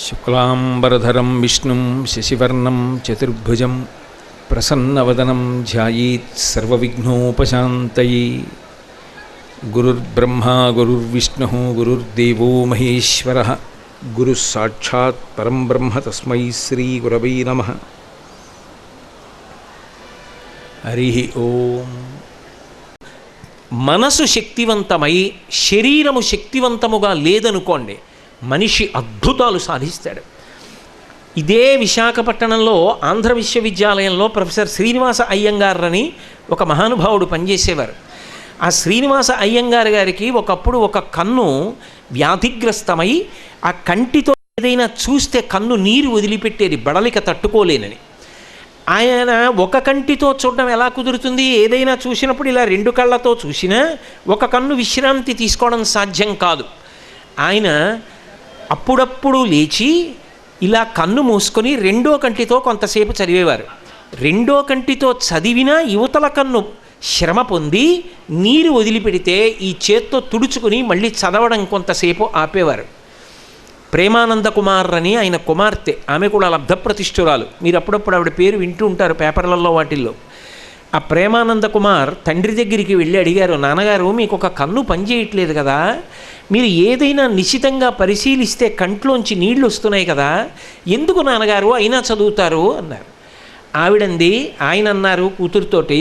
శుక్లాంబరధరం విష్ణుం శశివర్ణం చతుర్భుజం ప్రసన్నవదనం ధ్యాయేత్ సర్వవిఘ్నోపశాంతయే. గురుర్బ్రహ్మా గురుర్విష్ణుః గురుర్దేవో మహేశ్వరః గురుః సాక్షాత్ పరం బ్రహ్మ తస్మై శ్రీ గురవై నమః. హరి ఓం. మనసు శక్తివంతమై శరీరము శక్తివంతముగా లేదనుకోండి, మనిషి అద్భుతాలు సాధిస్తాడు. ఇదే విశాఖపట్టణంలో ఆంధ్ర విశ్వవిద్యాలయంలో ప్రొఫెసర్ శ్రీనివాస అయ్యంగార్ అని ఒక మహానుభావుడు పనిచేసేవారు. ఆ శ్రీనివాస అయ్యంగార్ గారికి ఒకప్పుడు ఒక కన్ను వ్యాధిగ్రస్తమై ఆ కంటితో ఏదైనా చూస్తే కన్ను నీరు వదిలిపెట్టేది, బడలిక తట్టుకోలేనని. ఆయన ఒక కంటితో చూడడం ఎలా కుదురుతుంది? ఏదైనా చూసినప్పుడు ఇలా రెండు కళ్ళతో చూసినా ఒక కన్ను విశ్రాంతి తీసుకోవడం సాధ్యం కాదు. ఆయన అప్పుడప్పుడు లేచి ఇలా కన్ను మూసుకొని రెండో కంటితో కొంతసేపు చదివేవారు. రెండో కంటితో చదివినా యువతల కన్ను శ్రమ పొంది నీరు వదిలిపెడితే ఈ చేత్తో తుడుచుకుని మళ్ళీ చదవడం కొంతసేపు ఆపేవారు. ప్రేమానంద కుమార్ అని ఆయన కుమార్తె, ఆమె కూడా లబ్ధప్రతిష్ఠురాలు. మీరు అప్పుడప్పుడు ఆవిడ పేరు వింటూ ఉంటారు పేపర్లలో వాటిల్లో. ఆ ప్రేమానంద కుమార్ తండ్రి దగ్గరికి వెళ్ళి అడిగారు, నాన్నగారు మీకు ఒక కన్ను పనిచేయట్లేదు కదా, మీరు ఏదైనా నిశితంగా పరిశీలిస్తే కంట్లోంచి నీళ్లు వస్తున్నాయి కదా, ఎందుకు నాన్నగారు అయినా చదువుతారు అన్నారు. ఆవిడంది, ఆయన అన్నారు కూతురుతోటి,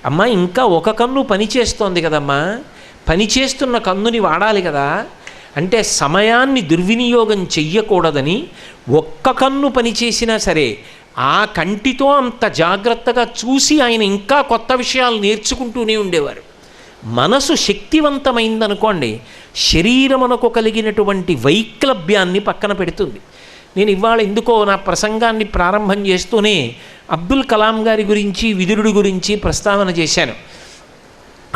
అమ్మ ఇంకా ఒక కన్ను పనిచేస్తోంది కదమ్మా, పనిచేస్తున్న కన్నుని వాడాలి కదా అంటే సమయాన్ని దుర్వినియోగం చెయ్యకూడదని ఒక్క కన్ను పనిచేసినా సరే ఆ కంటితో అంత జాగ్రత్తగా చూసి ఆయన ఇంకా కొత్త విషయాలు నేర్చుకుంటూనే ఉండేవారు. మనసు శక్తివంతమైందనుకోండి, శరీరమునకు కలిగినటువంటి వైక్లభ్యాన్ని పక్కన పెడుతుంది. నేను ఇవాళ ఎందుకో నా ప్రసంగాన్ని ప్రారంభం చేస్తూనే అబ్దుల్ కలాం గారి గురించి, విదురుడి గురించి ప్రస్తావన చేశాను.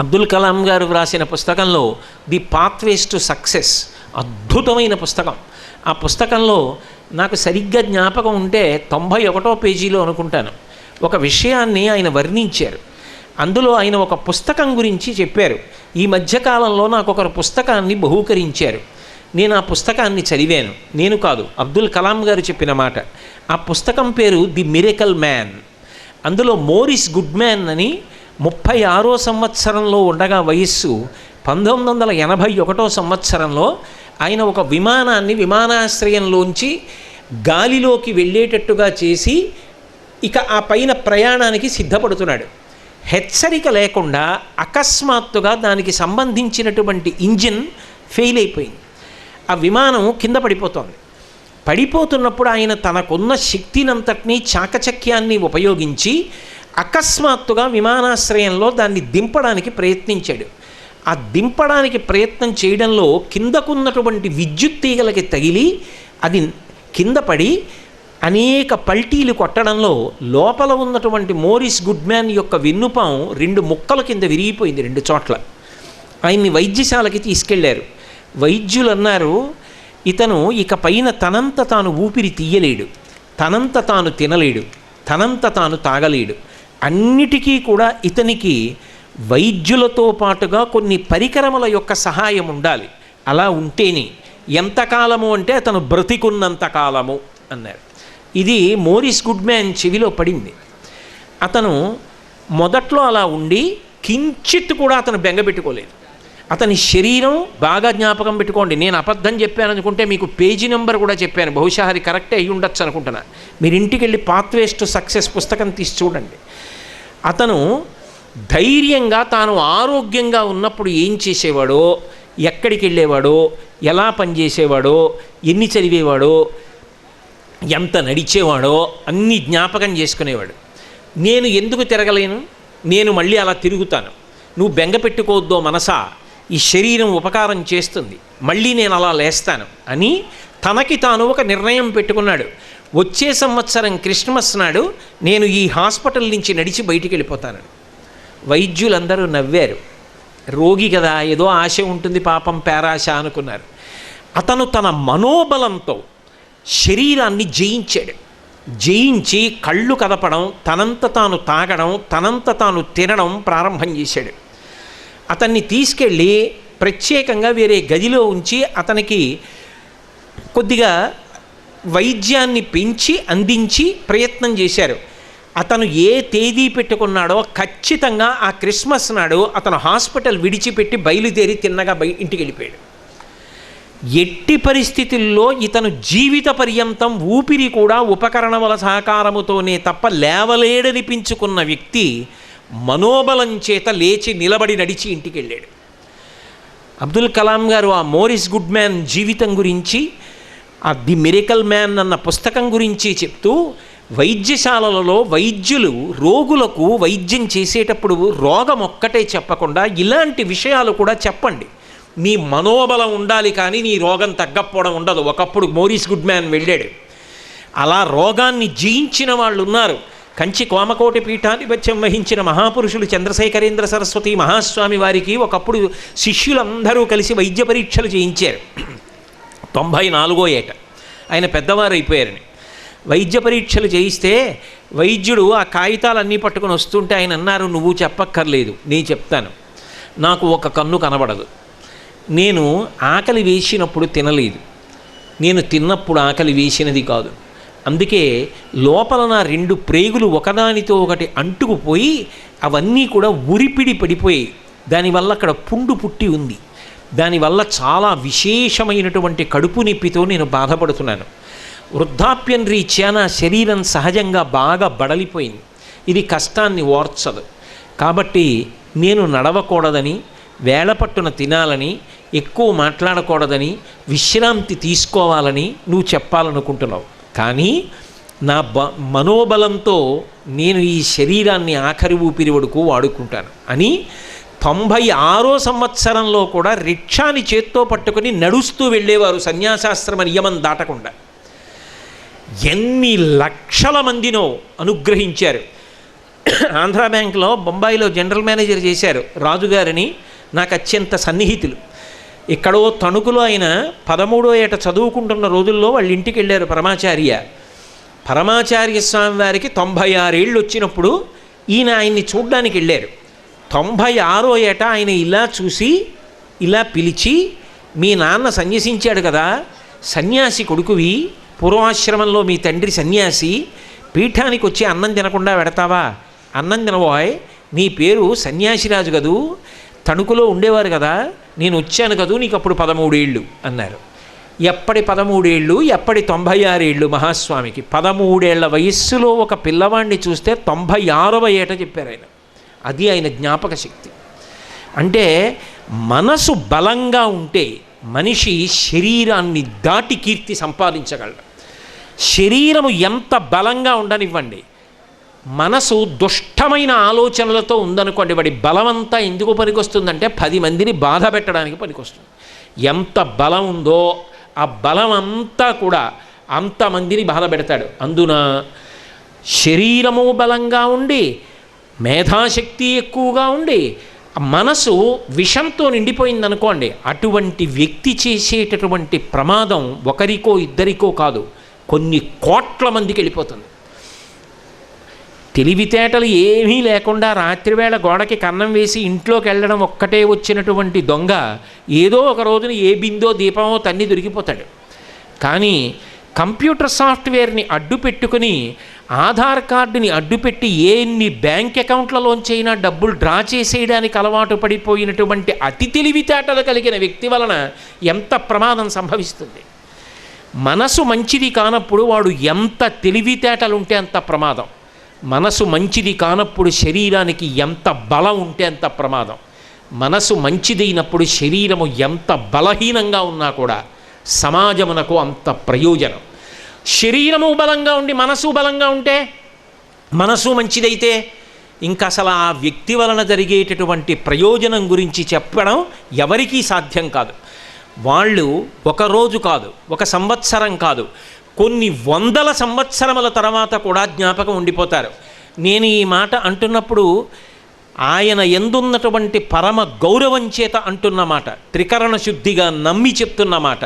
అబ్దుల్ కలాం గారు వ్రాసిన పుస్తకంలో ది పాత్వేస్ టు సక్సెస్ అద్భుతమైన పుస్తకం. ఆ పుస్తకంలో నాకు సరిగ్గా జ్ఞాపకం ఉంటే 91వ పేజీలో అనుకుంటాను ఒక విషయాన్ని ఆయన వర్ణించారు. అందులో ఆయన ఒక పుస్తకం గురించి చెప్పారు. ఈ మధ్యకాలంలో నాకు ఒక పుస్తకాన్ని బహూకరించారు, నేను ఆ పుస్తకాన్ని చదివాను. నేను కాదు, అబ్దుల్ కలాం గారు చెప్పిన మాట. ఆ పుస్తకం పేరు ది మిరకల్ మ్యాన్. అందులో మోరిస్ గుడ్మ్యాన్ అని 36వ సంవత్సరంలో ఉండగా వయస్సు 1981వ సంవత్సరంలో ఆయన ఒక విమానాన్ని విమానాశ్రయంలోంచి గాలిలోకి వెళ్ళేటట్టుగా చేసి ఇక ఆ పైన ప్రయాణానికి సిద్ధపడుతున్నాడు. హెచ్చరిక లేకుండా అకస్మాత్తుగా దానికి సంబంధించినటువంటి ఇంజిన్ ఫెయిల్ అయిపోయింది. ఆ విమానం కింద పడిపోతోంది. పడిపోతున్నప్పుడు ఆయన తనకున్న శక్తినంతటినీ చాకచక్యాన్ని ఉపయోగించి అకస్మాత్తుగా విమానాశ్రయంలో దాన్ని దింపడానికి ప్రయత్నించాడు. ఆ దింపడానికి ప్రయత్నం చేయడంలో కిందకున్నటువంటి విద్యుత్ తీగలకి తగిలి అది కింద పడి అనేక పల్టీలు కొట్టడంలో లోపల ఉన్నటువంటి మోరిస్ గుడ్మ్యాన్ యొక్క వెన్నుపాం 2 ముక్కల కింద విరిగిపోయింది 2 చోట్ల. ఆయన్ని వైద్యశాలకి తీసుకెళ్లారు. వైద్యులు అన్నారు, ఇతను ఇక పైన తనంత తాను ఊపిరి తీయలేడు, తనంత తాను తినలేడు, తనంత తాను తాగలేడు. అన్నిటికీ కూడా ఇతనికి వైద్యులతో పాటుగా కొన్ని పరికరముల యొక్క సహాయం ఉండాలి. అలా ఉంటేనే ఎంతకాలము అంటే అతను బ్రతికున్నంతకాలము అన్నారు. ఇది మోరిస్ గుడ్మ్యాన్ చెవిలో పడింది. అతను మొదట్లో అలా ఉండి కించిత్ కూడా అతను బెంగపెట్టుకోలేదు. అతని శరీరం బాగా జ్ఞాపకం పెట్టుకోండి, నేను అబద్ధం చెప్పాను అనుకుంటే మీకు పేజీ నెంబర్ కూడా చెప్పాను, బహుశా అది కరెక్టే అయ్యి ఉండొచ్చు అనుకుంటున్నా. మీరు ఇంటికి వెళ్ళి పాత్వేస్ టు సక్సెస్ పుస్తకం తీసి చూడండి. అతను ధైర్యంగా తాను ఆరోగ్యంగా ఉన్నప్పుడు ఏం చేసేవాడో, ఎక్కడికి వెళ్ళేవాడో, ఎలా పనిచేసేవాడో, ఎన్ని చదివేవాడో, ఎంత నడిచేవాడో అన్నీ జ్ఞాపకం చేసుకునేవాడు. నేను ఎందుకు తిరగలేను, నేను మళ్ళీ అలా తిరుగుతాను, నువ్వు బెంగ పెట్టుకోవద్దో మనసా, ఈ శరీరం ఉపకారం చేస్తుంది, మళ్ళీ నేను అలా లేస్తాను అని తనకి తాను ఒక నిర్ణయం పెట్టుకున్నాడు. వచ్చే సంవత్సరం క్రిస్మస్ నాడు నేను ఈ హాస్పిటల్ నుంచి నడిచి బయటికి వెళ్ళిపోతాను. వైద్యులందరూ నవ్వారు. రోగి కదా, ఏదో ఆశ ఉంటుంది పాపం, పేరాశ అనుకున్నారు. అతను తన మనోబలంతో శరీరాన్ని జయించాడు. జయించి కళ్ళు కదపడం, తనంత తాను తాగడం, తనంత తాను తినడం ప్రారంభం చేశాడు. అతన్ని తీసుకెళ్ళి ప్రత్యేకంగా వేరే గదిలో ఉంచి అతనికి కొద్దిగా వైద్యాన్ని పెంచి అందించి ప్రయత్నం చేశారు. అతను ఏ తేదీ పెట్టుకున్నాడో ఖచ్చితంగా ఆ క్రిస్మస్ నాడు అతను హాస్పిటల్ విడిచిపెట్టి బయలుదేరి తిన్నగా ఇంటికి వెళ్ళిపోయాడు. ఎట్టి పరిస్థితుల్లో ఇతను జీవిత పర్యంతం ఊపిరి కూడా ఉపకరణముల సహకారముతోనే తప్ప లేవలేడనిపించుకున్న వ్యక్తి మనోబలం చేత లేచి నిలబడి నడిచి ఇంటికి వెళ్ళాడు. అబ్దుల్ కలాం గారు ఆ మోరిస్ గుడ్ మ్యాన్ జీవితం గురించి, ఆ ది మిరకల్ మ్యాన్ అన్న పుస్తకం గురించి చెప్తూ, వైద్యశాలలలో వైద్యులు రోగులకు వైద్యం చేసేటప్పుడు రోగం ఒక్కటే చెప్పకుండా ఇలాంటి విషయాలు కూడా చెప్పండి. నీ మనోబలం ఉండాలి కానీ నీ రోగం తగ్గకపోవడం ఉండదు. ఒకప్పుడు మోరిస్ గుడ్ మ్యాన్ వెళ్ళాడు. అలా రోగాన్ని జయించిన వాళ్ళు ఉన్నారు. కంచి కోమకోటి పీఠాధిపత్యం వహించిన మహాపురుషులు చంద్రశేఖరేంద్ర సరస్వతి మహాస్వామి వారికి ఒకప్పుడు శిష్యులందరూ కలిసి వైద్య పరీక్షలు చేయించారు. 94వ ఏట ఆయన పెద్దవారు అయిపోయారని వైద్య పరీక్షలు చేయిస్తే వైద్యుడు ఆ కాగితాలన్నీ పట్టుకొని వస్తుంటే ఆయన అన్నారు, నువ్వు చెప్పక్కర్లేదు, నేను చెప్తాను. నాకు ఒక కన్ను కనబడదు, నేను ఆకలి వేసినప్పుడు తినలేదు, నేను తిన్నప్పుడు ఆకలి వేసినది కాదు, అందుకే లోపల నా 2 ప్రేగులు ఒకదానితో ఒకటి అంటుకుపోయి అవన్నీ కూడా ఉరిపిడి పడిపోయాయి. దానివల్ల అక్కడ పుండు పుట్టి ఉంది. దానివల్ల చాలా విశేషమైనటువంటి కడుపు నొప్పితో నేను బాధపడుతున్నాను. వృద్ధాప్యం రీత్యా నా శరీరం సహజంగా బాగా బడలిపోయింది. ఇది కష్టాన్ని ఓర్చదు. కాబట్టి నేను నడవకూడదని, వేళపట్టున తినాలని, ఎక్కువ మాట్లాడకూడదని, విశ్రాంతి తీసుకోవాలని నువ్వు చెప్పాలనుకుంటున్నావు. కానీ నా మనోబలంతో నేను ఈ శరీరాన్ని ఆఖరి ఊపిరి వరకు వాడుకుంటాను అని 96వ సంవత్సరంలో కూడా రిక్షాని చేత్తో పట్టుకొని నడుస్తూ వెళ్ళేవారు సన్యాసాశ్రమ నియమం దాటకుండా. ఎన్ని లక్షల మందినో అనుగ్రహించారు. ఆంధ్రా బ్యాంక్లో బొంబాయిలో జనరల్ మేనేజర్ చేశారు. రాజుగారిని నాకు అత్యంత సన్నిహితులు. ఎక్కడో తణుకులో ఆయన 13వ ఏట చదువుకుంటున్న రోజుల్లో వాళ్ళ ఇంటికి వెళ్ళారు పరమాచార్య స్వామి వారికి 96 ఏళ్ళు వచ్చినప్పుడు ఈయన ఆయన్ని చూడ్డానికి వెళ్ళారు. 96వ ఏట ఆయన ఇలా చూసి ఇలా పిలిచి, మీ నాన్న సన్యసించాడు కదా, సన్యాసి కొడుకువి, పూర్వాశ్రమంలో మీ తండ్రి సన్యాసి, పీఠానికి వచ్చి అన్నం తినకుండా పెడతావా? అన్నం తినబోయ్, నీ పేరు సన్యాసిరాజు కదూ, తణుకులో ఉండేవారు కదా, నేను వచ్చాను కదూ, నీకు అప్పుడు 13 ఏళ్ళు అన్నారు. ఎప్పటి 13 ఏళ్ళు, ఎప్పటి 96 ఏళ్ళు మహాస్వామికి. 13 ఏళ్ల వయస్సులో ఒక పిల్లవాడిని చూస్తే 96వ ఏట చెప్పారు ఆయన. అది ఆయన జ్ఞాపక శక్తి. అంటే మనసు బలంగా ఉంటే మనిషి శరీరాన్ని దాటి కీర్తి సంపాదించగలడు. శరీరము ఎంత బలంగా ఉండనివ్వండి, మనసు దుష్టమైన ఆలోచనలతో ఉందనుకోండి, వాడి బలమంతా ఎందుకు పనికొస్తుందంటే 10 మందిని బాధ పెట్టడానికి పనికొస్తుంది. ఎంత బలం ఉందో ఆ బలం అంతా కూడా అంతమందిని బాధ పెడతాడు. అందున శరీరము బలంగా ఉండి, మేధాశక్తి ఎక్కువగా ఉండి, మనసు విషంతో నిండిపోయిందనుకోండి, అటువంటి వ్యక్తి చేసేటటువంటి ప్రమాదం ఒకరికో ఇద్దరికో కాదు, కొన్ని కోట్ల మందికి వెళ్ళిపోతుంది. తెలివితేటలు ఏమీ లేకుండా రాత్రివేళ గోడకి కన్నం వేసి ఇంట్లోకి వెళ్ళడం ఒక్కటే వచ్చినటువంటి దొంగ ఏదో ఒక రోజున ఏ బిందో దీపమో తన్ని దొరికిపోతాడు. కానీ కంప్యూటర్ సాఫ్ట్వేర్ని అడ్డు పెట్టుకుని, ఆధార్ కార్డుని అడ్డుపెట్టి ఎన్ని బ్యాంక్ అకౌంట్లలోంచైనా డబ్బులు డ్రా చేసేయడానికి అలవాటు పడిపోయినటువంటి అతి తెలివితేటలు కలిగిన వ్యక్తి వలన ఎంత ప్రమాదం సంభవిస్తుంది. మనసు మంచిది కానప్పుడు వాడు ఎంత తెలివితేటలు ఉంటే అంత ప్రమాదం. మనసు మంచిది కానప్పుడు శరీరానికి ఎంత బలం ఉంటే అంత ప్రమాదం. మనసు మంచిదైనప్పుడు శరీరము ఎంత బలహీనంగా ఉన్నా కూడా సమాజమునకు అంత ప్రయోజనం. శరీరము బలంగా ఉండి మనసు బలంగా ఉంటే, మనసు మంచిదైతే ఇంకా అసలు ఆ వ్యక్తి వలన జరిగేటటువంటి ప్రయోజనం గురించి చెప్పడం ఎవరికీ సాధ్యం కాదు. వాళ్ళు ఒకరోజు కాదు, ఒక సంవత్సరం కాదు, కొన్ని వందల సంవత్సరముల తర్వాత కూడా జ్ఞాపకం ఉండిపోతారు. నేను ఈ మాట అంటున్నప్పుడు ఆయన ఎందున్నటువంటి పరమ గౌరవం చేత అంటున్నమాట, త్రికరణ శుద్ధిగా నమ్మి చెప్తున్నమాట.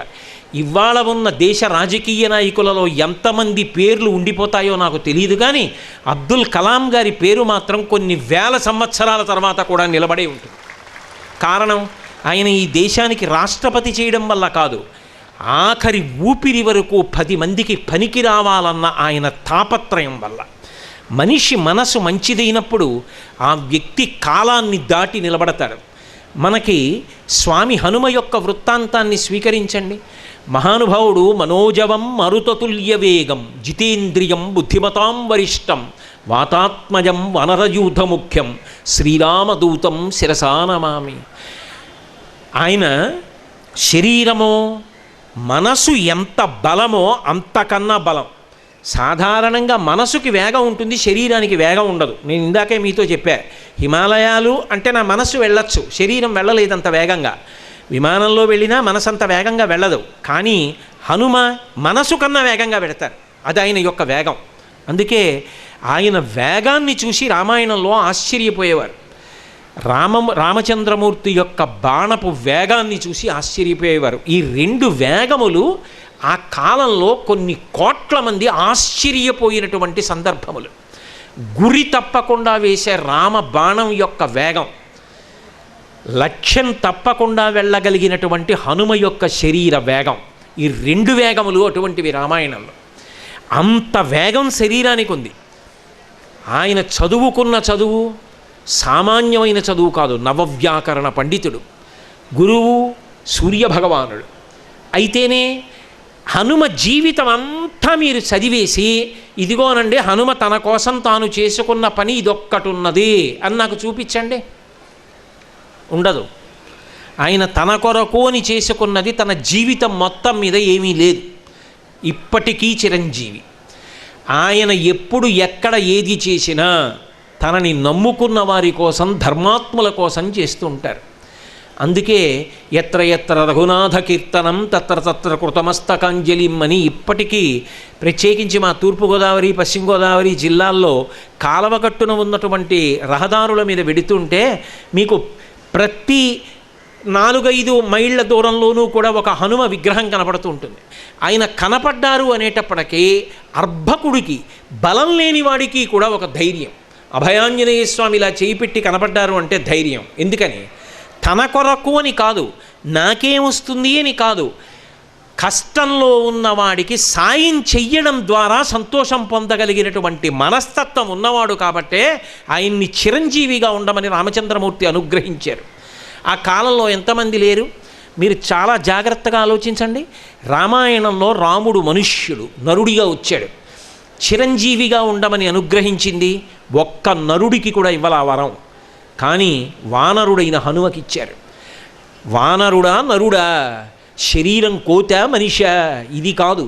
ఇవాళ ఉన్న దేశ రాజకీయ నాయకులలో ఎంతమంది పేర్లు ఉండిపోతాయో నాకు తెలియదు, కానీ అబ్దుల్ కలాం గారి పేరు మాత్రం కొన్ని వేల సంవత్సరాల తర్వాత కూడా నిలబడే ఉంటుంది. కారణం, ఆయన ఈ దేశానికి రాష్ట్రపతి చేయడం వల్ల కాదు, ఆఖరి ఊపిరి వరకు 10 మందికి పనికి రావాలన్న ఆయన తాపత్రయం వల్ల. మనిషి మనసు మంచిదైనప్పుడు ఆ వ్యక్తి కాలాన్ని దాటి నిలబడతాడు. మనకి స్వామి హనుమ యొక్క వృత్తాంతాన్ని స్వీకరించండి. మహానుభావుడు మనోజవం మరుతతుల్య వేగం జితేంద్రియం బుద్ధిమతాం వరిష్టం వాతాత్మజం వనరయూథ ముఖ్యం శ్రీరామదూతం శిరసా నమామి. ఆయన శరీరమో మనసు ఎంత బలమో అంతకన్నా బలం. సాధారణంగా మనసుకి వేగం ఉంటుంది, శరీరానికి వేగం ఉండదు. నేను ఇందాకే మీతో చెప్పా, హిమాలయాలు అంటే నా మనసు వెళ్ళొచ్చు, శరీరం వెళ్ళలేదంత వేగంగా. విమానంలో వెళ్ళినా మనసు అంత వేగంగా వెళ్ళదు, కానీ హనుమ మనసు కన్నా వేగంగా వెళతారు. అది ఆయన యొక్క వేగం. అందుకే ఆయన వేగాన్ని చూసి రామాయణంలో ఆశ్చర్యపోయేవారు. రామచంద్రమూర్తి యొక్క బాణపు వేగాన్ని చూసి ఆశ్చర్యపోయేవారు. ఈ 2 వేగములు ఆ కాలంలో కొన్ని కోట్ల మంది ఆశ్చర్యపోయినటువంటి సందర్భములు. గురి తప్పకుండా వేసే రామ బాణం యొక్క వేగం, లక్ష్యం తప్పకుండా వెళ్ళగలిగినటువంటి హనుమ యొక్క శరీర వేగం, ఈ 2 వేగములు అటువంటివి రామాయణంలో. అంత వేగం శరీరానికి ఉంది. ఆయన చదువుకున్న చదువు సామాన్యమైన చదువు కాదు, నవవ్యాకరణ పండితుడు, గురువు సూర్యభగవానుడు. అయితేనే హనుమ జీవితం అంతా మీరు చదివేసి, ఇదిగోనండి హనుమ తన కోసం తాను చేసుకున్న పని ఇదొక్కటి ఉన్నది అని నాకు చూపించండి, ఉండదు. ఆయన తన కొరకు అని చేసుకున్నది తన జీవితం మొత్తం మీద ఏమీ లేదు. ఇప్పటికీ చిరంజీవి. ఆయన ఎప్పుడు ఎక్కడ ఏది చేసినా తనని నమ్ముకున్న వారి కోసం, ధర్మాత్ముల కోసం చేస్తూ ఉంటారు. అందుకే ఎత్ర ఎత్ర రఘునాథ కీర్తనం తత్ర తత్ర కృతమస్తకాంజలిం అని ఇప్పటికీ ప్రత్యేకించి మా తూర్పుగోదావరి, పశ్చిమ గోదావరి జిల్లాల్లో కాలవగట్టున ఉన్నటువంటి రహదారుల మీద వెడుతుంటే మీకు ప్రతి 4-5 మైళ్ళ దూరంలోనూ కూడా ఒక హనుమ విగ్రహం కనపడుతూ ఉంటుంది. ఆయన కనపడ్డారు అనేటప్పటికీ అర్భకుడికి, బలం లేని వాడికి కూడా ఒక ధైర్యం. అభయాంజనేయ స్వామి ఇలా చేయి పెట్టి కనపడ్డారు అంటే ధైర్యం. ఎందుకని? తన కొరకు అని కాదు, నాకేమొస్తుంది అని కాదు, కష్టంలో ఉన్నవాడికి సాయం చెయ్యడం ద్వారా సంతోషం పొందగలిగినటువంటి మనస్తత్వం ఉన్నవాడు కాబట్టే ఆయన్ని చిరంజీవిగా ఉండమని రామచంద్రమూర్తి అనుగ్రహించారు. ఆ కాలంలో ఎంతమంది లేరు? మీరు చాలా జాగ్రత్తగా ఆలోచించండి. రామాయణంలో రాముడు మనుష్యుడు, నరుడిగా వచ్చాడు. చిరంజీవిగా ఉండమని అనుగ్రహించింది ఒక్క నరుడికి కూడా ఇవ్వాల వరం, కానీ వానరుడైన హనుమకిచ్చారు. వానరుడా నరుడా, శరీరం కోత మనిషా, ఇది కాదు.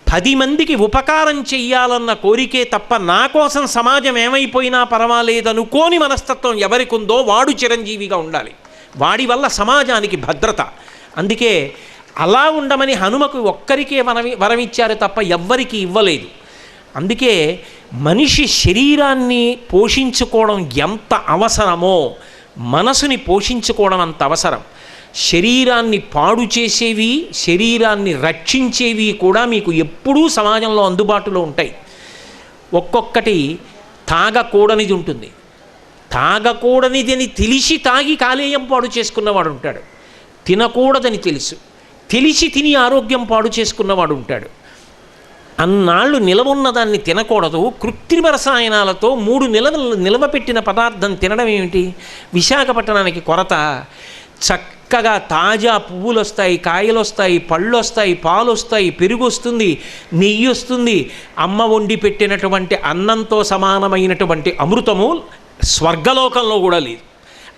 10 మందికి ఉపకారం చెయ్యాలన్న కోరికే తప్ప నా కోసం సమాజం ఏమైపోయినా పర్వాలేదనుకోని మనస్తత్వం ఎవరికి ఉందో వాడు చిరంజీవిగా ఉండాలి. వాడి వల్ల సమాజానికి భద్రత. అందుకే అలా ఉండమని హనుమకు ఒక్కరికే వరమిచ్చారు తప్ప ఎవ్వరికి ఇవ్వలేదు. అందుకే మనిషి శరీరాన్ని పోషించుకోవడం ఎంత అవసరమో మనసుని పోషించుకోవడం అంత అవసరం. శరీరాన్ని పాడు చేసేవి, శరీరాన్ని రక్షించేవి కూడా మీకు ఎప్పుడూ సమాజంలో అందుబాటులో ఉంటాయి. ఒక్కొక్కటి తాగకూడనిది ఉంటుంది. తాగకూడనిది అని తెలిసి తాగి కాలేయం పాడు చేసుకున్నవాడు ఉంటాడు. తినకూడదని తెలిసి తిని ఆరోగ్యం పాడు చేసుకున్నవాడు ఉంటాడు. అన్నాళ్ళు నిలవున్న దాన్ని తినకూడదు, కృత్రిమ రసాయనాలతో 3 నిలవపెట్టిన పదార్థం తినడం ఏమిటి? విశాఖపట్నానికి కొరత. చక్కగా తాజా పువ్వులు వస్తాయి, కాయలు వస్తాయి, పళ్ళు వస్తాయి, పాలు వస్తాయి, పెరుగు వస్తుంది, నెయ్యి వస్తుంది. అమ్మ వండి పెట్టినటువంటి అన్నంతో సమానమైనటువంటి అమృతము స్వర్గలోకంలో కూడా లేదు.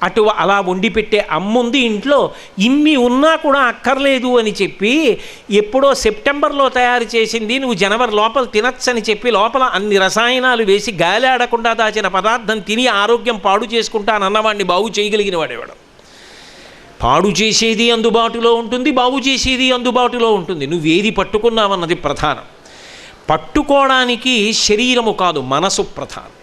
అటు అలా వండి పెట్టే అమ్ముంది ఇంట్లో. ఇన్ని ఉన్నా కూడా అక్కర్లేదు అని చెప్పి ఎప్పుడో సెప్టెంబర్లో తయారు చేసింది నువ్వు జనవరి లోపల తినచ్చని చెప్పి లోపల అన్ని రసాయనాలు వేసి గాలి ఆడకుండా దాచిన పదార్థం తిని ఆరోగ్యం పాడు చేసుకుంటానన్నవాడిని బాగు చేయగలిగిన వాడేవాడు. పాడు చేసేది అందుబాటులో ఉంటుంది, బాగు చేసేది అందుబాటులో ఉంటుంది. నువ్వేది పట్టుకున్నావన్నది ప్రధానం. పట్టుకోవడానికి శరీరము కాదు, మనసు ప్రధానం.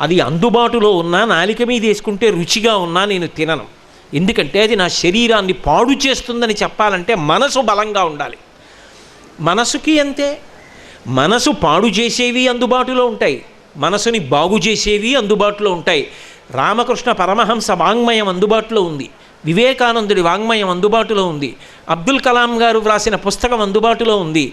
అది అందుబాటులో ఉన్నా, నాలిక మీద వేసుకుంటే రుచిగా ఉన్నా నేను తినను. ఎందుకంటే అది నా శరీరాన్ని పాడు చేస్తుందని చెప్పాలంటే మనసు బలంగా ఉండాలి. మనసుకి అంతే. మనసు పాడు చేసేవి అందుబాటులో ఉంటాయి, మనసుని బాగు చేసేవి అందుబాటులో ఉంటాయి. రామకృష్ణ పరమహంస వాంగ్మయం అందుబాటులో ఉంది, వివేకానందుడి వాంగ్మయం అందుబాటులో ఉంది, అబ్దుల్ కలాం గారు వ్రాసిన పుస్తకం అందుబాటులో ఉంది.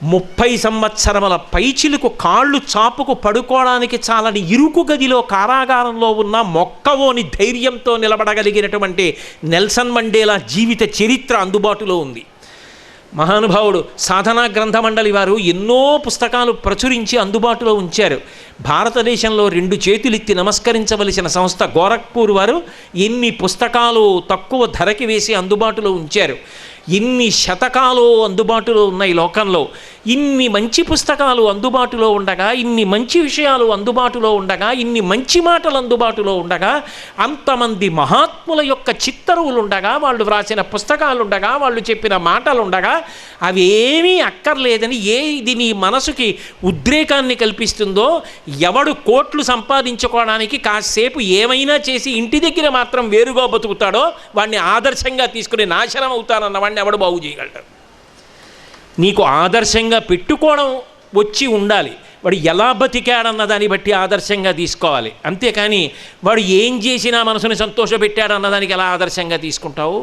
30 సంవత్సరముల పైచిలకు కాళ్ళు చాపుకు పడుకోవడానికి చాలని ఇరుకు గదిలో కారాగారంలో ఉన్న మొక్కవోని ధైర్యంతో నిలబడగలిగినటువంటి నెల్సన్ మండేలా జీవిత చరిత్ర అందుబాటులో ఉంది. మహానుభావుడు సాధనా గ్రంథమండలి వారు ఎన్నో పుస్తకాలు ప్రచురించి అందుబాటులో ఉంచారు. భారతదేశంలో 2 చేతులెత్తి నమస్కరించవలసిన సంస్థ గోరఖ్పూర్ వారు ఎన్ని పుస్తకాలు తక్కువ ధరకి వేసి అందుబాటులో ఉంచారు. ఇన్ని శతకాలు అందుబాటులో ఉన్నాయి లోకంలో. ఇన్ని మంచి పుస్తకాలు అందుబాటులో ఉండగా, ఇన్ని మంచి విషయాలు అందుబాటులో ఉండగా, ఇన్ని మంచి మాటలు అందుబాటులో ఉండగా, అంతమంది మహాత్ముల యొక్క చిత్తరువులు ఉండగా, వాళ్ళు వ్రాసిన పుస్తకాలు ఉండగా, వాళ్ళు చెప్పిన మాటలు ఉండగా, అవి ఏమీ అక్కర్లేదని ఇది నీ మనసుకి ఉద్రేకాన్ని కల్పిస్తుందో, ఎవడు కోట్లు సంపాదించుకోవడానికి కాసేపు ఏమైనా చేసి ఇంటి దగ్గర మాత్రం వేరుగా బతుకుతాడో వాడిని ఆదర్శంగా తీసుకుని నాశనం అవుతానన్నవాడిని ఎవడు బాగు చేయగలడు? నీకు ఆదర్శంగా పెట్టుకోవడం వచ్చి ఉండాలి. వాడు ఎలా బతికాడన్న దాన్ని బట్టి ఆదర్శంగా తీసుకోవాలి. అంతేకాని వాడు ఏం చేసినా మనసుని సంతోషపెట్టాడన్నదానికి ఎలా ఆదర్శంగా తీసుకుంటావు?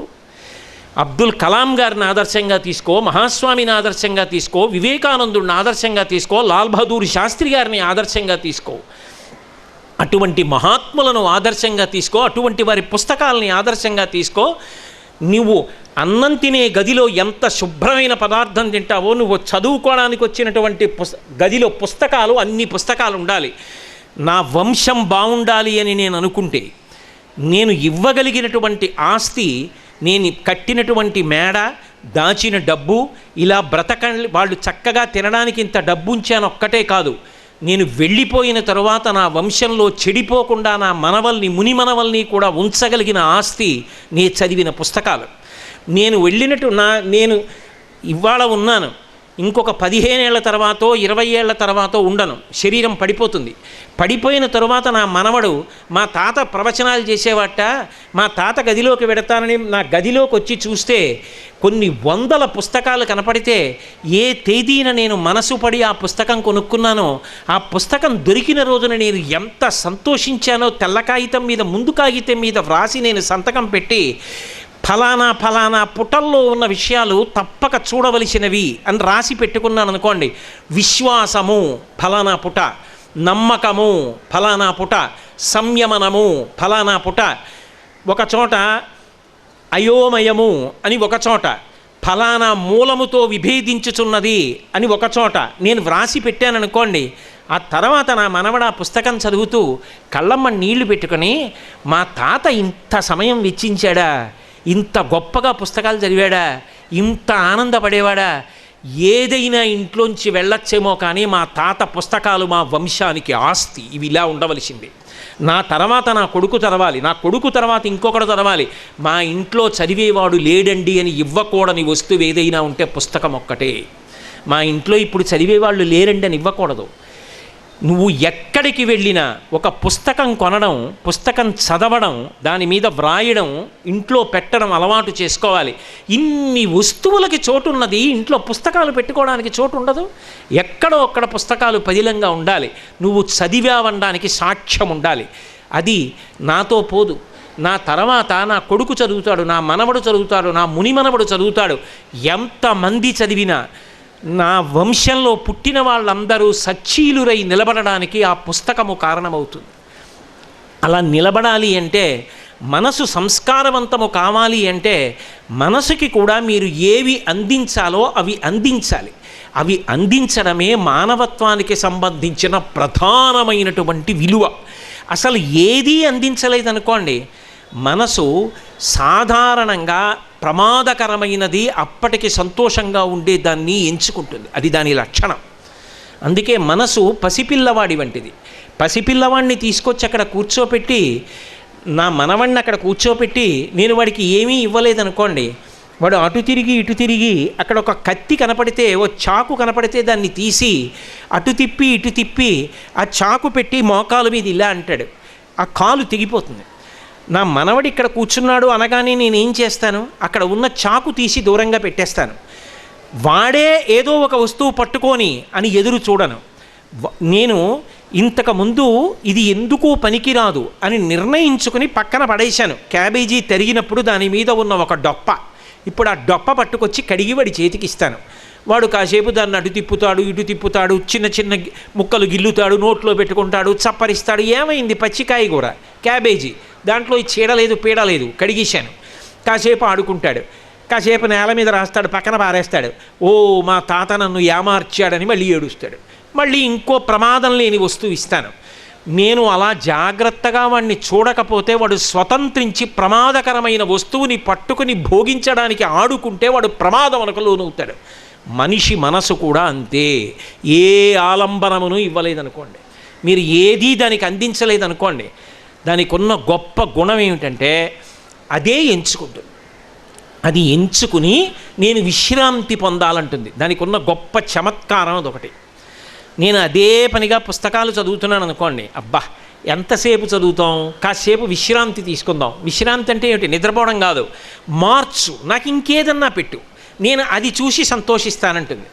అబ్దుల్ కలాం గారిని ఆదర్శంగా తీసుకో, మహాస్వామిని ఆదర్శంగా తీసుకో, వివేకానందుడిని ఆదర్శంగా తీసుకో, లాల్ బహదూర్ శాస్త్రి గారిని ఆదర్శంగా తీసుకో. అటువంటి మహాత్ములను ఆదర్శంగా తీసుకో, అటువంటి వారి పుస్తకాలని ఆదర్శంగా తీసుకో. నువ్వు అన్నం తినే గదిలో ఎంత శుభ్రమైన పదార్థం తింటావో, నువ్వు చదువుకోవడానికి వచ్చినటువంటి గదిలో పుస్తకాలు, అన్ని పుస్తకాలు ఉండాలి. నా వంశం బాగుండాలి అని నేను అనుకుంటే, నేను ఇవ్వగలిగినటువంటి ఆస్తి, నేను కట్టినటువంటి మేడ, దాచిన డబ్బు, ఇలా వాళ్ళు చక్కగా తినడానికి ఇంత డబ్బు ఉంచాను ఒక్కటే కాదు, నేను వెళ్ళిపోయిన తరువాత నా వంశంలో చెడిపోకుండా నా మనవల్ని, ముని మనవల్ని కూడా ఉంచగలిగిన ఆస్తి నే చదివిన పుస్తకాలు. నేను ఇవాళ ఉన్నాను, ఇంకొక 15 ఏళ్ల తర్వాతో 20 ఏళ్ల తర్వాతో ఉండను, శరీరం పడిపోతుంది. పడిపోయిన తరువాత నా మనవడు మా తాత ప్రవచనాలు చేసేవాట, మా తాత గదిలోకి వెడతానని నా గదిలోకి వచ్చి చూస్తే కొన్ని 100 పుస్తకాలు కనపడితే, ఏ తేదీన నేను మనసు పడి ఆ పుస్తకం కొనుక్కున్నానో, ఆ పుస్తకం దొరికిన రోజున నేను ఎంత సంతోషించానో తెల్ల కాగితం మీద, ముందు కాగితం మీద వ్రాసి నేను సంతకం పెట్టి, ఫలానా ఫలానా పుటల్లో ఉన్న విషయాలు తప్పక చూడవలసినవి అని రాసి పెట్టుకున్నాను అనుకోండి. విశ్వాసము ఫలానా పుట, నమ్మకము ఫలానా పుట, సంయమనము ఫలానా పుట, ఒకచోట అయోమయము అని ఒకచోట, ఫలానా మూలముతో విభేదించుచున్నది అని ఒకచోట నేను వ్రాసి పెట్టాననుకోండి. ఆ తర్వాత నా మనవడ పుస్తకం చదువుతూ కళ్ళమ్మ నీళ్లు పెట్టుకొని, మా తాత ఇంత సమయం వెచ్చించాడా, ఇంత గొప్పగా పుస్తకాలు చదివాడా, ఇంత ఆనందపడేవాడా, ఏదైనా ఇంట్లోంచి వెళ్ళొచ్చేమో కానీ మా తాత పుస్తకాలు మా వంశానికి ఆస్తి, ఇవి ఇలా ఉండవలసింది. నా తర్వాత నా కొడుకు చదవాలి, నా కొడుకు తర్వాత ఇంకొకడు చదవాలి. మా ఇంట్లో చదివేవాడు లేడండి అని ఇవ్వకూడని వస్తువు ఏదైనా ఉంటే పుస్తకం ఒక్కటే. మా ఇంట్లో ఇప్పుడు చదివేవాళ్ళు లేరండి అని ఇవ్వకూడదు. నువ్వు ఎక్కడికి వెళ్ళినా ఒక పుస్తకం కొనడం, పుస్తకం చదవడం, దాని మీద వ్రాయడం, ఇంట్లో పెట్టడం అలవాటు చేసుకోవాలి. ఇన్ని వస్తువులకి చోటు ఉన్నది, ఇంట్లో పుస్తకాలు పెట్టుకోవడానికి చోటు ఉండదు. ఎక్కడో అక్కడ పుస్తకాలు పదిలంగా ఉండాలి. నువ్వు చదివావనడానికి సాక్ష్యం ఉండాలి. అది నాతో పోదు. నా తర్వాత నా కొడుకు చదువుతాడు, నా మనవడు చదువుతాడు, నా ముని మనవడు చదువుతాడు. ఎంతమంది చదివినా నా వంశంలో పుట్టిన వాళ్ళందరూ సచ్చీలురై నిలబడడానికి ఆ పుస్తకము కారణమవుతుంది. అలా నిలబడాలి అంటే, మనసు సంస్కారవంతము కావాలి అంటే, మనసుకి కూడా మీరు ఏవి అందించాలో అవి అందించాలి. అవి అందించడమే మానవత్వానికి సంబంధించిన ప్రధానమైనటువంటి విలువ. అసలు ఏదీ అందించలేదనుకోండి, మనసు సాధారణంగా ప్రమాదకరమైనది అప్పటికి సంతోషంగా ఉండేదాన్ని ఎంచుకుంటుంది. అది దాని లక్షణం. అందుకే మనసు పసిపిల్లవాడి వంటిది. పసిపిల్లవాడిని తీసుకొచ్చి అక్కడ కూర్చోపెట్టి, నా మనవాడిని అక్కడ కూర్చోపెట్టి నేను వాడికి ఏమీ ఇవ్వలేదనుకోండి, వాడు అటు తిరిగి ఇటు తిరిగి అక్కడ ఒక కత్తి కనపడితే, ఓ చాకు కనపడితే దాన్ని తీసి అటు తిప్పి ఇటు తిప్పి ఆ చాకు పెట్టి మోకాలు మీద ఇలా అంటాడు. ఆ కాలు తెగిపోతుంది. నా మనవడి ఇక్కడ కూర్చున్నాడు అనగానే నేనేం చేస్తాను, అక్కడ ఉన్న చాకు తీసి దూరంగా పెట్టేస్తాను. వాడే ఏదో ఒక వస్తువు పట్టుకొని అని ఎదురు చూడను. నేను ఇంతకుముందు ఇది ఎందుకు పనికిరాదు అని నిర్ణయించుకుని పక్కన పడేశాను. క్యాబేజీ తరిగినప్పుడు దాని మీద ఉన్న ఒక డొప్ప, ఇప్పుడు ఆ డొప్ప పట్టుకొచ్చి కడిగి వాడి చేతికి ఇస్తాను. వాడు కాసేపు దాన్ని అటు తిప్పుతాడు ఇటు తిప్పుతాడు, చిన్న చిన్న ముక్కలు గిల్లుతాడు, నోట్లో పెట్టుకుంటాడు, చప్పరిస్తాడు. ఏమైంది? పచ్చికాయ కూర, క్యాబేజీ, దాంట్లో చీడలేదు పీడలేదు, కడిగేశాను. కాసేపు ఆడుకుంటాడు, కాసేపు నేల మీద రాస్తాడు, పక్కన పారేస్తాడు. ఓ మా తాత నన్ను ఏమార్చాడని మళ్ళీ ఏడుస్తాడు. మళ్ళీ ఇంకో ప్రమాదం లేని వస్తువు ఇస్తాను. నేను అలా జాగ్రత్తగా వాడిని చూడకపోతే వాడు స్వతంత్రించి ప్రమాదకరమైన వస్తువుని పట్టుకుని భోగించడానికి ఆడుకుంటే వాడు ప్రమాదమునకు లోనవుతాడు. మనిషి మనసు కూడా అంతే. ఏ ఆలంబనమును ఇవ్వలేదనుకోండి, మీరు ఏదీ దానికి అందించలేదనుకోండి, దానికి ఉన్న గొప్ప గుణం ఏమిటంటే అదే ఎంచుకుంటుంది. అది ఎంచుకుని నేను విశ్రాంతి పొందాలంటుంది. దానికి ఉన్న గొప్ప చమత్కారం అదొకటి. నేను అదే పనిగా పుస్తకాలు చదువుతున్నాను అనుకోండి, అబ్బా ఎంతసేపు చదువుతాం, కాసేపు విశ్రాంతి తీసుకుందాం. విశ్రాంతి అంటే ఏమిటి? నిద్రపోవడం కాదు, మార్చు, నాకు ఇంకేదన్నా పెట్టు, నేను అది చూసి సంతోషిస్తానంటుంది.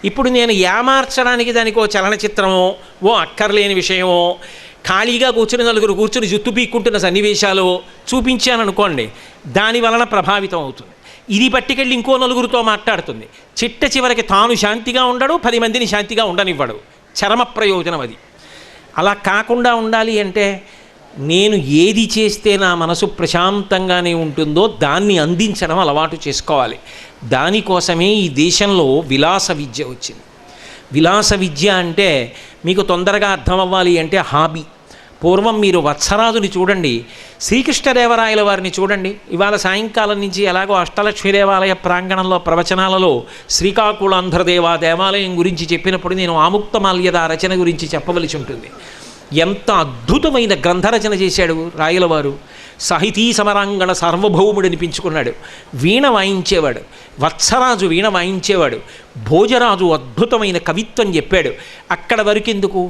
ఇప్పుడు నేను ఏమార్చడానికి దానికి ఓ చలనచిత్రమో, ఓ అక్కర్లేని విషయమో, ఖాళీగా కూర్చుని నలుగురు కూర్చుని జుట్టు పీక్కుంటున్న సన్నివేశాలు చూపించాననుకోండి, దాని వలన ప్రభావితం అవుతుంది. ఇది పట్టుకెళ్ళి ఇంకో నలుగురితో మాట్లాడుతుంది. చిట్ట చివరికి తాను శాంతిగా ఉండడు, 10 మందిని శాంతిగా ఉండనివ్వడు. చరమ ప్రయోజనం అది. అలా కాకుండా ఉండాలి అంటే నేను ఏది చేస్తే నా మనసు ప్రశాంతంగానే ఉంటుందో దాన్ని అందించడం అలవాటు చేసుకోవాలి. దానికోసమే ఈ దేశంలో విలాస విద్య వచ్చింది. విలాస విద్య అంటే మీకు తొందరగా అర్థం అవ్వాలి అంటే హాబీ. పూర్వం మీరు వత్సరాజుని చూడండి, శ్రీకృష్ణదేవరాయల వారిని చూడండి. ఇవాళ సాయంకాలం నుంచి ఎలాగో అష్టలక్ష్మీ దేవాలయ ప్రాంగణంలో ప్రవచనాలలో శ్రీకాకుళాంధ్రదేవ దేవాలయం గురించి చెప్పినప్పుడు నేను ఆముక్తమాల్యద రచన గురించి చెప్పవలసి ఉంటుంది. ఎంత అద్భుతమైన గ్రంథరచన చేశాడు రాయలవారు. సాహితీ సమరాంగణ సార్వభౌముడు అనిపించుకున్నాడు. వీణ వాయించేవాడు, వత్సరాజు వీణ వాయించేవాడు, భోజరాజు అద్భుతమైన కవిత్వం చెప్పాడు. అక్కడ వరకెందుకు,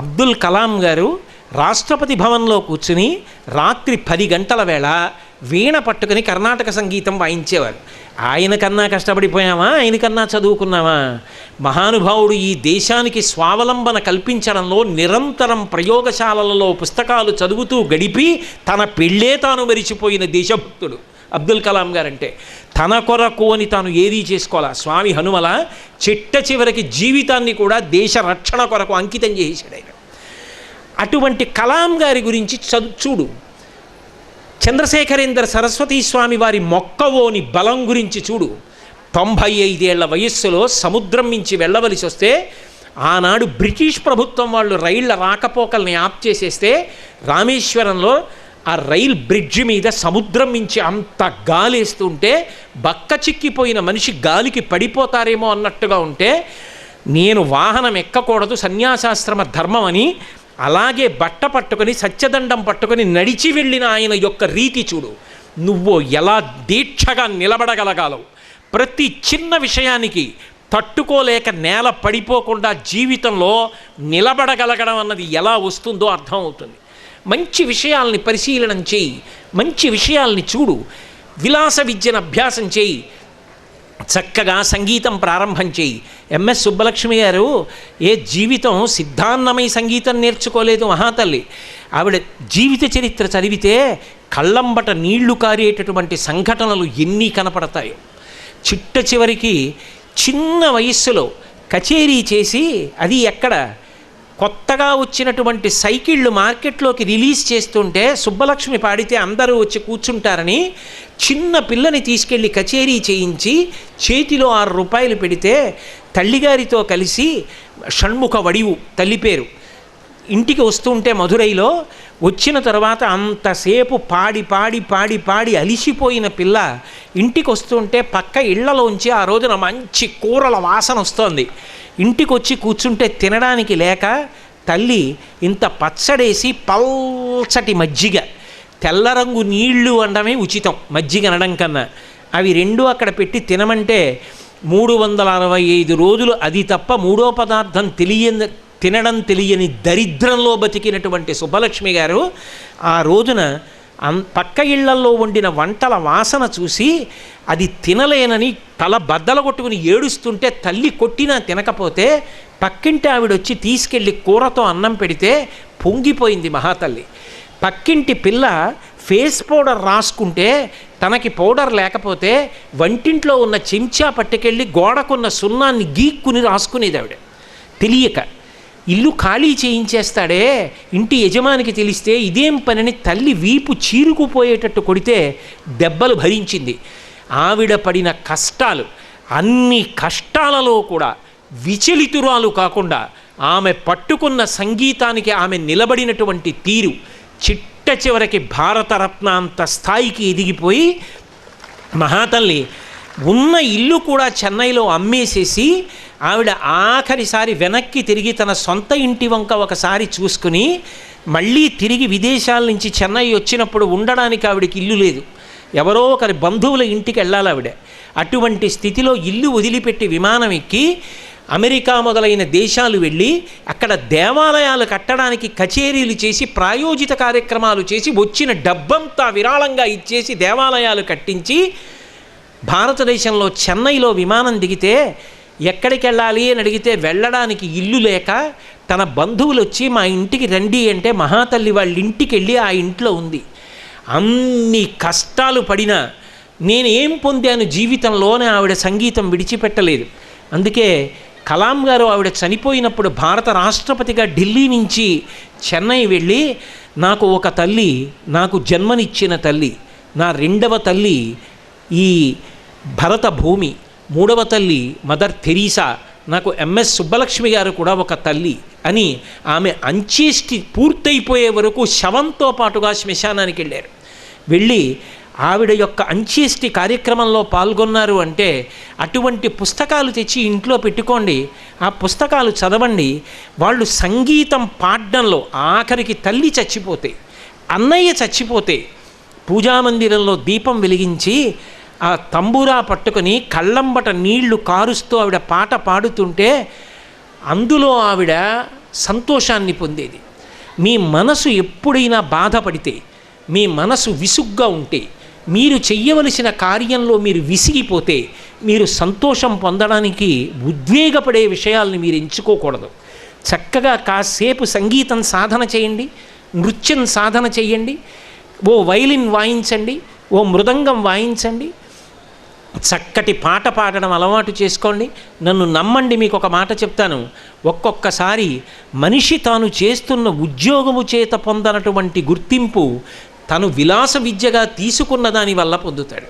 అబ్దుల్ కలాం గారు రాష్ట్రపతి భవన్లో కూర్చుని రాత్రి 10 గంటల వేళ వీణ పట్టుకుని కర్ణాటక సంగీతం వాయించేవారు. ఆయన కన్నా కష్టపడిపోయామా, ఆయనకన్నా చదువుకున్నామా? మహానుభావుడు ఈ దేశానికి స్వావలంబన కల్పించడంలో నిరంతరం ప్రయోగశాలలలో పుస్తకాలు చదువుతూ గడిపి తన పెళ్ళే తాను మరిచిపోయిన దేశభక్తుడు అబ్దుల్ కలాం గారంటే. తన కొరకు అని తాను ఏదీ చేసుకోవాలా. స్వామి హనుమల చిట్ట చివరికి జీవితాన్ని కూడా దేశ రక్షణ కొరకు అంకితం చేశాడు ఆయన. అటువంటి కలాం గారి గురించి చూడు. చంద్రశేఖరేంద్ర సరస్వతీ స్వామి వారి మొక్కవోని బలం గురించి చూడు. 95 ఏళ్ల వయస్సులో సముద్రం నుంచి వెళ్ళవలసి వస్తే ఆనాడు బ్రిటిష్ ప్రభుత్వం వాళ్ళు రైళ్ల రాకపోకల్ని ఆప్ చేసేస్తే రామేశ్వరంలో ఆ రైల్ బ్రిడ్జి మీద సముద్రం నుంచి అంత గాలేస్తుంటే బక్క చిక్కిపోయిన మనిషి గాలికి పడిపోతారేమో అన్నట్టుగా ఉంటే, నేను వాహనం ఎక్కకూడదు సన్యాసాశ్రమ ధర్మం అని అలాగే బట్ట పట్టుకొని సత్యదండం పట్టుకొని నడిచి వెళ్ళిన ఆయన యొక్క రీతి చూడు. నువ్వు ఎలా దీక్షగా నిలబడగలగాలవు. ప్రతి చిన్న విషయానికి తట్టుకోలేక నేల పడిపోకుండా జీవితంలో నిలబడగలగడం అన్నది ఎలా వస్తుందో అర్థమవుతుంది. మంచి విషయాల్ని పరిశీలనం చేయి, మంచి విషయాల్ని చూడు, విలాస విద్యను అభ్యాసం చేయి, చక్కగా సంగీతం ప్రారంభం చేయి. ఎంఎస్ సుబ్బలక్ష్మి గారు ఏ జీవితం సిద్ధాన్నమయ సంగీతం నేర్చుకోలేదు మహాతల్లి. ఆవిడ జీవిత చరిత్ర చదివితే కళ్ళంబట నీళ్లు కారేటటువంటి సంఘటనలు ఎన్ని కనపడతాయో. చిట్ట చివరికి చిన్న వయస్సులో కచేరీ చేసి, అది ఎక్కడ, కొత్తగా వచ్చినటువంటి సైకిళ్ళు మార్కెట్లోకి రిలీజ్ చేస్తుంటే సుబ్బలక్ష్మి పాడితే అందరూ వచ్చి కూర్చుంటారని చిన్న పిల్లని తీసుకెళ్ళి కచేరీ చేయించి చేతిలో 6 రూపాయలు పెడితే తల్లిగారితో కలిసి షణ్ముఖ వడివు తల్లి పేరు ఇంటికి వస్తుంటే మధురైలో వచ్చిన తర్వాత అంతసేపు పాడి పాడి పాడి పాడి అలిసిపోయిన పిల్ల ఇంటికి వస్తుంటే పక్క ఇళ్లలోంచి ఆ రోజున మంచి కూరల వాసన వస్తోంది. ఇంటికి వచ్చి కూర్చుంటే తినడానికి లేక తల్లి ఇంత పచ్చడేసి పల్చటి మజ్జిగ, తెల్ల రంగు నీళ్లు అనడమే ఉచితం మజ్జిగ అనడం కన్నా, అవి రెండు అక్కడ పెట్టి తినమంటే 365 రోజులు అది తప్ప మూడో పదార్థం తినడం తెలియని దరిద్రంలో బతికినటువంటి సుబ్బలక్ష్మి గారు ఆ రోజున పక్క ఇళ్లల్లో వండిన వంటల వాసన చూసి అది తినలేనని తల బద్దల కొట్టుకుని ఏడుస్తుంటే తల్లి కొట్టినా తినకపోతే పక్కింటి ఆవిడొచ్చి తీసుకెళ్ళి కూరతో అన్నం పెడితే పొంగిపోయింది మహాతల్లి. పక్కింటి పిల్ల ఫేస్ పౌడర్ రాసుకుంటే తనకి పౌడర్ లేకపోతే వంటింట్లో ఉన్న చెంచా పట్టుకెళ్ళి గోడకున్న సున్నాన్ని గీక్కుని రాసుకునేది ఆవిడ తెలియక. ఇల్లు ఖాళీ చేయించేస్తాడే ఇంటి యజమానికి తెలిస్తే ఇదేం పనిని తల్లి వీపు చీరుకుపోయేటట్టు కొడితే దెబ్బలు భరించింది. ఆవిడ పడిన కష్టాలు, అన్ని కష్టాలలో కూడా విచలితురాలు కాకుండా ఆమె పట్టుకున్న సంగీతానికి ఆమె నిలబడినటువంటి తీరు చిట్ట చివరికి భారతరత్న అంత స్థాయికి ఎదిగిపోయి మహాతల్లి ఉన్న ఇల్లు కూడా చెన్నైలో అమ్మేసేసి ఆవిడ ఆఖరిసారి వెనక్కి తిరిగి తన సొంత ఇంటి వంక ఒకసారి చూసుకుని మళ్ళీ తిరిగి విదేశాల నుంచి చెన్నై వచ్చినప్పుడు ఉండడానికి ఆవిడకి ఇల్లు లేదు, ఎవరో ఒకరి బంధువుల ఇంటికి వెళ్ళాలి ఆవిడ. అటువంటి స్థితిలో ఇల్లు వదిలిపెట్టి విమానం ఎక్కి అమెరికా మొదలైన దేశాలు వెళ్ళి అక్కడ దేవాలయాలు కట్టడానికి కచేరీలు చేసి ప్రాయోజిత కార్యక్రమాలు చేసి వచ్చిన డబ్బంతా విరాళంగా ఇచ్చేసి దేవాలయాలు కట్టించి భారతదేశంలో చెన్నైలో విమానం దిగితే ఎక్కడికి వెళ్ళాలి అని అడిగితే వెళ్ళడానికి ఇల్లు లేక తన బంధువులు వచ్చి మా ఇంటికి రండి అంటే మహాతల్లి వాళ్ళ ఇంటికి వెళ్ళి ఆ ఇంట్లో ఉంది. అన్ని కష్టాలు పడినా నేనేం పొందాను జీవితంలోనే ఆవిడ సంగీతం విడిచిపెట్టలేదు. అందుకే కలాం గారు ఆవిడ చనిపోయినప్పుడు భారత రాష్ట్రపతిగా ఢిల్లీ నుంచి చెన్నై వెళ్ళి నాకు ఒక తల్లి, నాకు జన్మనిచ్చిన తల్లి, నా రెండవ తల్లి ఈ భరత భూమి, మూడవ తల్లి మదర్ తెరీసా, నాకు ఎంఎస్ సుబ్బలక్ష్మి గారు కూడా ఒక తల్లి అని ఆమె అంత్యేష్టి పూర్తయిపోయే వరకు శవంతో పాటుగా శ్మశానానికి వెళ్ళారు. వెళ్ళి ఆవిడ యొక్క అంత్యేష్టి కార్యక్రమంలో పాల్గొన్నారు అంటే అటువంటి పుస్తకాలు తెచ్చి ఇంట్లో పెట్టుకోండి, ఆ పుస్తకాలు చదవండి. వాళ్ళు సంగీతం పాడడంలో ఆఖరికి తల్లి చచ్చిపోతే, అన్నయ్య చచ్చిపోతే పూజామందిరంలో దీపం వెలిగించి ఆ తంబూరా పట్టుకొని కళ్ళంబట నీళ్లు కారుస్తూ ఆవిడ పాట పాడుతుంటే అందులో ఆవిడ సంతోషాన్ని పొందేది. మీ మనసు ఎప్పుడైనా బాధపడితే, మీ మనసు విసుగ్గా ఉంటే, మీరు చెయ్యవలసిన కార్యంలో మీరు విసిగిపోతే, మీరు సంతోషం పొందడానికి ఉద్వేగపడే విషయాల్ని మీరు ఎంచుకోకూడదు. చక్కగా కాసేపు సంగీతం సాధన చేయండి, నృత్యం సాధన చేయండి, ఓ వైలిన్ వాయించండి, ఓ మృదంగం వాయించండి, చక్కటి పాట పాడడం అలవాటు చేసుకోండి. నన్ను నమ్మండి, మీకు ఒక మాట చెప్తాను, ఒక్కొక్కసారి మనిషి తాను చేస్తున్న ఉద్యోగము చేత పొందనటువంటి గుర్తింపు తను విలాస విద్యగా తీసుకున్న దాని వల్ల పొందుతాడు.